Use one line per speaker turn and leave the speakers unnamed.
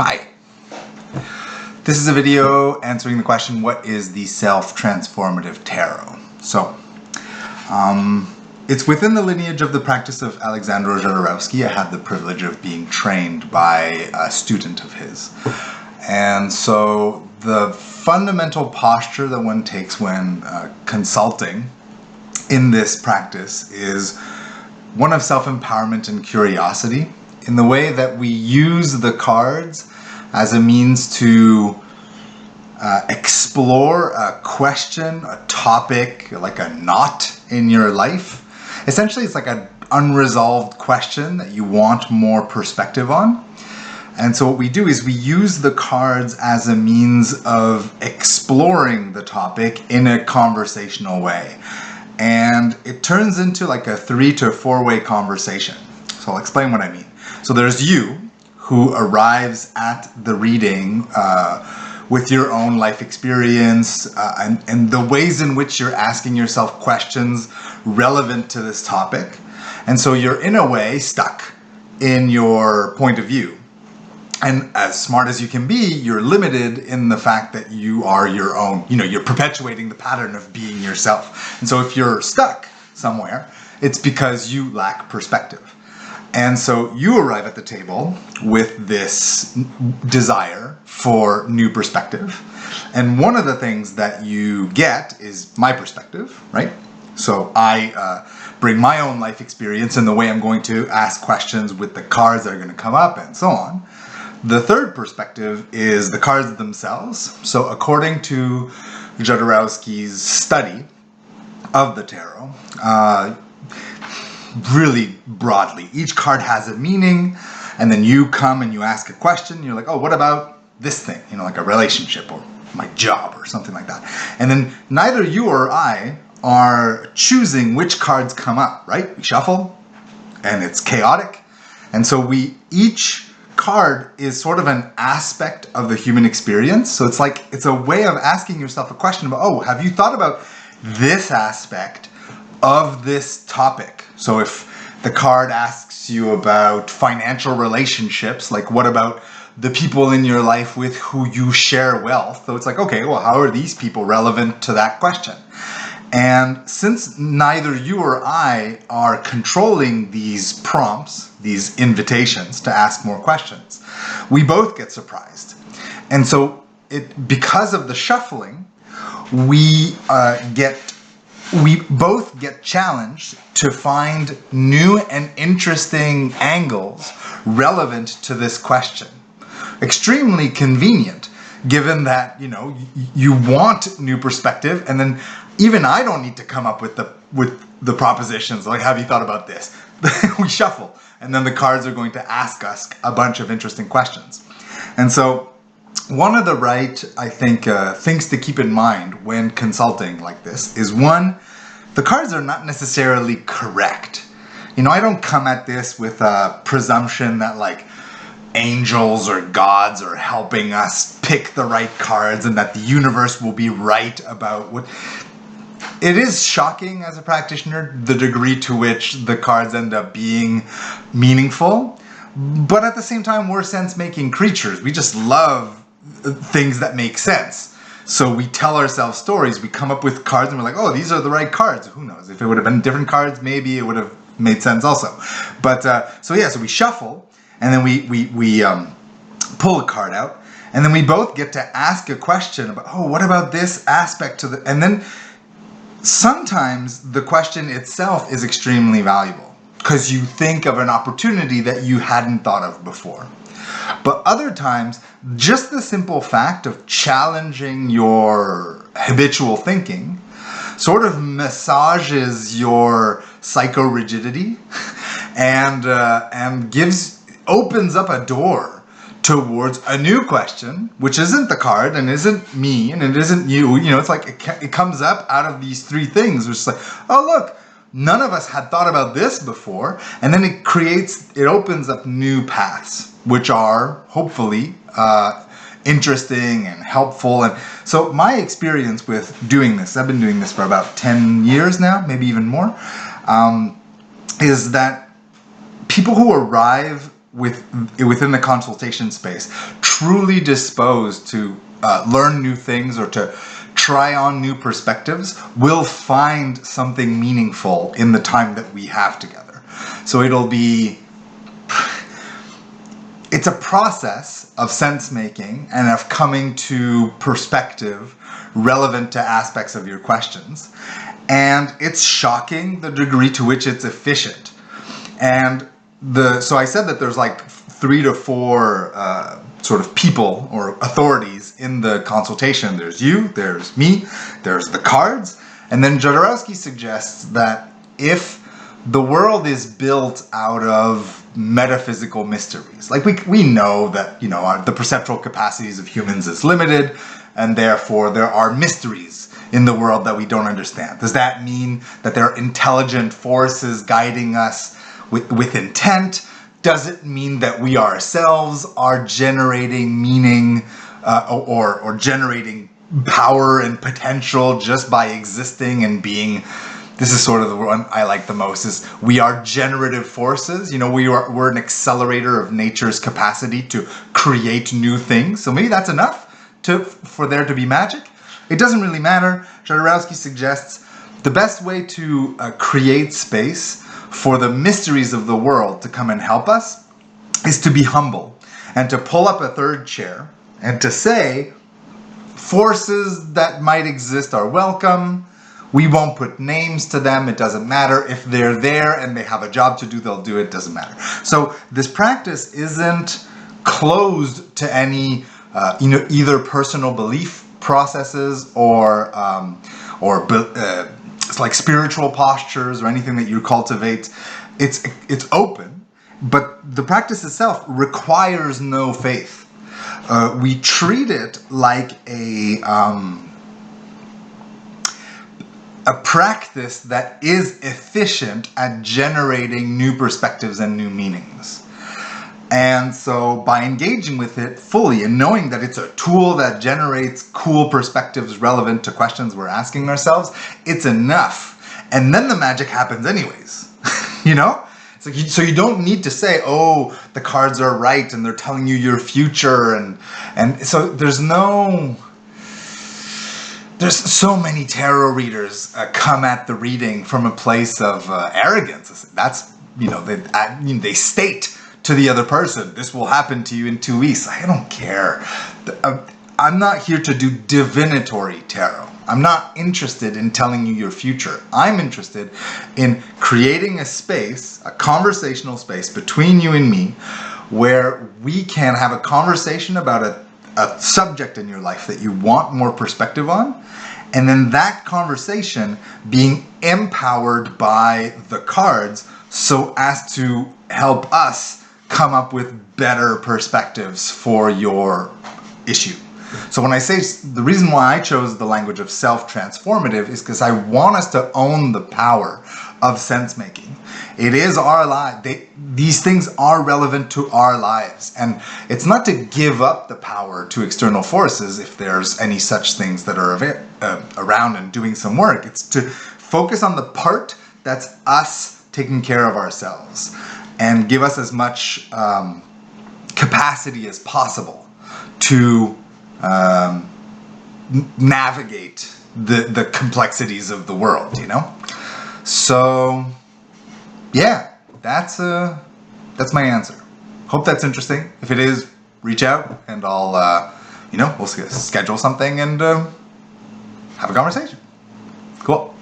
Hi. This is a video answering the question, what is the self-transformative tarot? So, it's within the lineage of the practice of Alexander Jodorowsky. I had the privilege of being trained by a student of his. And so the fundamental posture that one takes when consulting in this practice is one of self-empowerment and curiosity, in the way that we use the cards as a means to explore a question, a topic, like a knot in your life. Essentially, it's like an unresolved question that you want more perspective on. And so what we do is we use the cards as a means of exploring the topic in a conversational way. And it turns into like a 3 to 4 way conversation. So I'll explain what I mean. So there's you, who arrives at the reading with your own life experience and the ways in which you're asking yourself questions relevant to this topic. And so you're in a way stuck in your point of view. And as smart as you can be, you're limited in the fact that you are your own, you're perpetuating the pattern of being yourself. And so if you're stuck somewhere, it's because you lack perspective. And so you arrive at the table with this desire for new perspective. And one of the things that you get is my perspective, right? So I bring my own life experience and the way I'm going to ask questions with the cards that are going to come up and so on. The third perspective is the cards themselves. So according to Jodorowsky's study of the tarot, really broadly, each card has a meaning, and then you come and you ask a question. You're like, oh, what about this thing? Like a relationship or my job or something like that. And then neither you or I are choosing which cards come up, right? We shuffle, and it's chaotic. And so each card is sort of an aspect of the human experience. So it's a way of asking yourself a question about, oh, have you thought about this aspect of this topic? So if the card asks you about financial relationships, like what about the people in your life with who you share wealth? So it's like, okay, well, how are these people relevant to that question? And since neither you or I are controlling these prompts, these invitations to ask more questions, we both get surprised. And so because of the shuffling, we both get challenged to find new and interesting angles relevant to this question. Extremely convenient, given that you want new perspective, and then even I don't need to come up with the propositions like, have you thought about this? We shuffle, and then the cards are going to ask us a bunch of interesting questions. And so one of the things to keep in mind when consulting like this is, one, the cards are not necessarily correct. I don't come at this with a presumption that like angels or gods are helping us pick the right cards and that the universe will be right about what. It is shocking as a practitioner the degree to which the cards end up being meaningful, but at the same time we're sense-making creatures. We just love things that make sense. So we tell ourselves stories, we come up with cards and we're like, oh, these are the right cards. Who knows? If it would have been different cards, maybe it would have made sense also. But so we shuffle, and then we pull a card out, and then we both get to ask a question about, oh, what about this aspect to and then sometimes the question itself is extremely valuable because you think of an opportunity that you hadn't thought of before. But other times, just the simple fact of challenging your habitual thinking sort of massages your psycho-rigidity and opens up a door towards a new question, which isn't the card and isn't me and it isn't you. It's like it comes up out of these three things, which is like, oh, look, none of us had thought about this before. And then it opens up new paths, which are hopefully interesting and helpful. And so my experience with doing this, I've been doing this for about 10 years now, maybe even more, is that people who arrive within the consultation space, truly disposed to learn new things or to try on new perspectives, will find something meaningful in the time that we have together. So it's a process of sense making and of coming to perspective relevant to aspects of your questions. And it's shocking the degree to which it's efficient. And so I said that there's like 3 to 4 sort of people or authorities in the consultation. There's you, there's me, there's the cards. And then Jodorowsky suggests that if the world is built out of metaphysical mysteries, like we know that, the perceptual capacities of humans is limited, and therefore there are mysteries in the world that we don't understand. Does that mean that there are intelligent forces guiding us with intent? Does it mean that we ourselves are generating meaning or generating power and potential just by existing and being? This is sort of the one I like the most, is we are generative forces. We're an accelerator of nature's capacity to create new things. So maybe that's enough for there to be magic. It doesn't really matter. Jodorowsky suggests the best way to create space for the mysteries of the world to come and help us is to be humble and to pull up a third chair and to say, forces that might exist are welcome. We won't put names to them. It doesn't matter. If they're there and they have a job to do, they'll do it. Doesn't matter. So this practice isn't closed to any, either personal belief processes or it's like spiritual postures or anything that you cultivate. It's open, but the practice itself requires no faith. We treat it like a practice that is efficient at generating new perspectives and new meanings. And so by engaging with it fully and knowing that it's a tool that generates cool perspectives relevant to questions we're asking ourselves, it's enough. And then the magic happens anyways. It's like so you don't need to say, oh, the cards are right and they're telling you your future. And so there's so many tarot readers come at the reading from a place of arrogance. That's, they state to the other person, this will happen to you in 2 weeks. I don't care. I'm not here to do divinatory tarot. I'm not interested in telling you your future. I'm interested in creating a space, a conversational space between you and me, where we can have a conversation about a subject in your life that you want more perspective on, and then that conversation being empowered by the cards so as to help us come up with better perspectives for your issue. So when I say, the reason why I chose the language of self-transformative is because I want us to own the power of sense-making. It is our life. These things are relevant to our lives. And it's not to give up the power to external forces if there's any such things that are around and doing some work. It's to focus on the part that's us taking care of ourselves and give us as much capacity as possible to navigate the complexities of the world, So, yeah, that's my answer. Hope that's interesting. If it is, reach out and I'll, we'll schedule something and have a conversation. Cool.